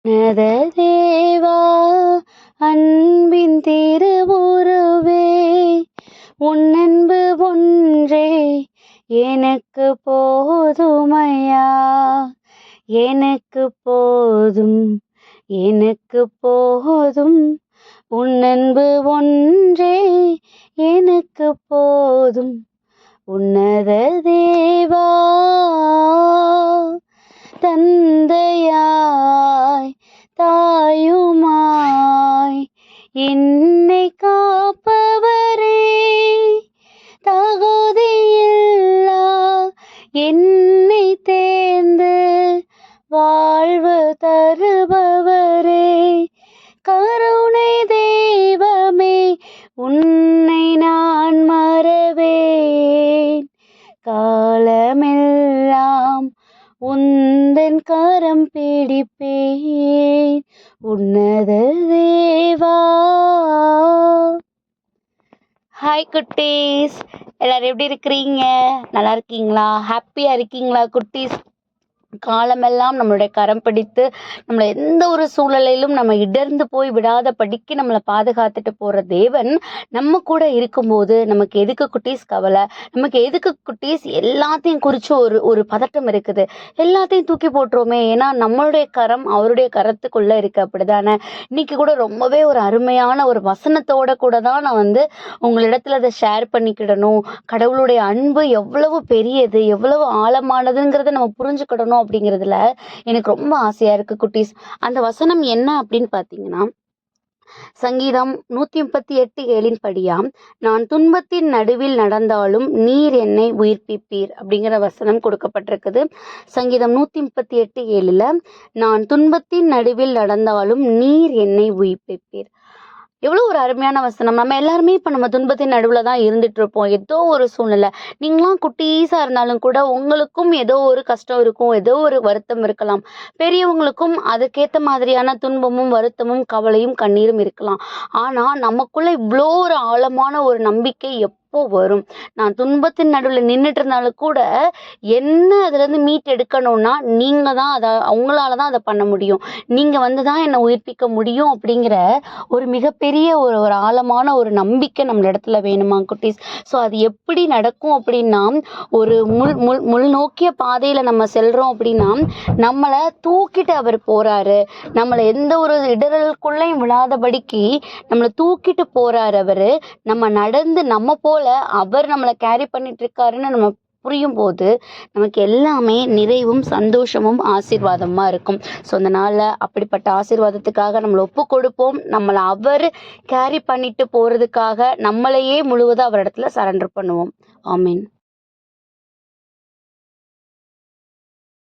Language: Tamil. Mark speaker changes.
Speaker 1: நத தேவா அன்பின் திருவுருவே, உன் அன்பு ஒன்றே எனக்கு போதுமையா, எனக்கு போதும், எனக்கு போதும், உன் அன்பு ஒன்றே எனக்கு போதும். உன்னத தேவா தந்தையாய் தாயுமாய் என்னை காப்பவரே, தகுதியில்லா என்னை தேர்ந்து வாழ்வு தருபவரே, கருணை தெய்வமே உன்னை நான் மறவேன், காலமெல்லாம் உந்தன் கரம் பிடிப்பேன். உன்னத தேவா. ஹாய் குட்டீஸ், எல்லாரும் எப்படி இருக்கிறீங்க? நல்லா இருக்கீங்களா? ஹாப்பியா இருக்கீங்களா குட்டீஸ்? காலமெல்லாம் நம்மளுடைய கரம் பிடித்து நம்மளை எந்த ஒரு சூழ்நிலையிலும் நம்ம இடர்ந்து போய் விடாத படிக்கு நம்மளை பாதுகாத்துட்டு போற தேவன் நம்ம கூட இருக்கும்போது நமக்கு எதுக்கு குட்டீஸ் கவலை? நமக்கு எதுக்கு குட்டீஸ் எல்லாத்தையும் குறித்து ஒரு பதட்டம் இருக்குது? எல்லாத்தையும் தூக்கி போட்டுருவோமே, ஏன்னா நம்மளுடைய கரம் அவருடைய கரத்துக்குள்ள இருக்கு. அப்படிதானே? இன்னைக்கு கூட ரொம்பவே ஒரு அருமையான ஒரு வசனத்தோட கூட தான் நான் உங்களிடத்துல அதை ஷேர் பண்ணிக்கிடணும். கடவுளுடைய அன்பு எவ்வளவு பெரியது, எவ்வளவு ஆழமானதுங்கிறத நம்ம புரிஞ்சுக்கிடணும் அப்படிங்கிறதுல எனக்கு ரொம்ப ஆசையா இருக்கு குட்டீஸ். அந்த வசனம் என்ன அப்படின்னு பாத்தீங்கன்னா, சங்கீதம் 138:7 படியாம், நான் துன்பத்தின் நடுவில் நடந்தாலும் நீர் என்னை உயிர்ப்பிப்பீர் அப்படிங்கிற வசனம் கொடுக்கப்பட்டிருக்குது. சங்கீதம் 138:7, நான் துன்பத்தின் நடுவில் நடந்தாலும் நீர் என்னை உயிர்ப்பிப்பீர். எவ்வளோ ஒரு அருமையான வசனம். நம்ம எல்லாருமே இப்போ நம்ம துன்பத்தின் நடுவில் தான் இருந்துட்டு இருப்போம். ஏதோ ஒரு சூழ்நிலை, நீங்களாம் குட்டீஸாக இருந்தாலும் கூட உங்களுக்கும் ஏதோ ஒரு கஷ்டம் இருக்கும், ஏதோ ஒரு வருத்தம் இருக்கலாம். பெரியவங்களுக்கும் அதுக்கேற்ற மாதிரியான துன்பமும் வருத்தமும் கவலையும் கண்ணீரும் இருக்கலாம். ஆனால் நமக்குள்ள இவ்வளோ ஒரு ஆழமான ஒரு நம்பிக்கை வரும். நான் துன்பத்தின் நடுவில் நின்றுட்டு இருந்தாலும் கூட என்ன அதுலேருந்து மீட் எடுக்கணும்னா நீங்க தான் அவங்களால தான் அதை பண்ண முடியும், நீங்க தான் என்னை உயிர்ப்பிக்க முடியும் அப்படிங்கிற ஒரு மிகப்பெரிய ஒரு ஆழமான ஒரு நம்பிக்கை நம்ம இடத்துல வேணுமா குட்டீஸ்? ஸோ அது எப்படி நடக்கும் அப்படின்னா, ஒரு முள் நோக்கிய பாதையில நம்ம செல்றோம் அப்படின்னா நம்மளை தூக்கிட்டு அவர் போறாரு. நம்மளை எந்த ஒரு இடர்களுக்குள்ளையும் விழாதபடிக்கு நம்மளை தூக்கிட்டு போறாரு அவரு. நம்ம நடந்து நம்ம போல அவர் நம்மளை கேரி பண்ணிட்டு இருக்காருன்னு நம்ம புரியும் போது நமக்கு எல்லாமே நிறைவும் சந்தோஷமும் ஆசீர்வாதமா இருக்கும். ஸோ அந்த நாளில் அப்படிப்பட்ட ஆசீர்வாதத்துக்காக நம்மளை ஒப்பு கொடுப்போம். நம்மளை அவர் கேரி பண்ணிட்டு போறதுக்காக நம்மளையே முழுவதும் அவரிடத்துல சரண்டர் பண்ணுவோம். ஆமீன்.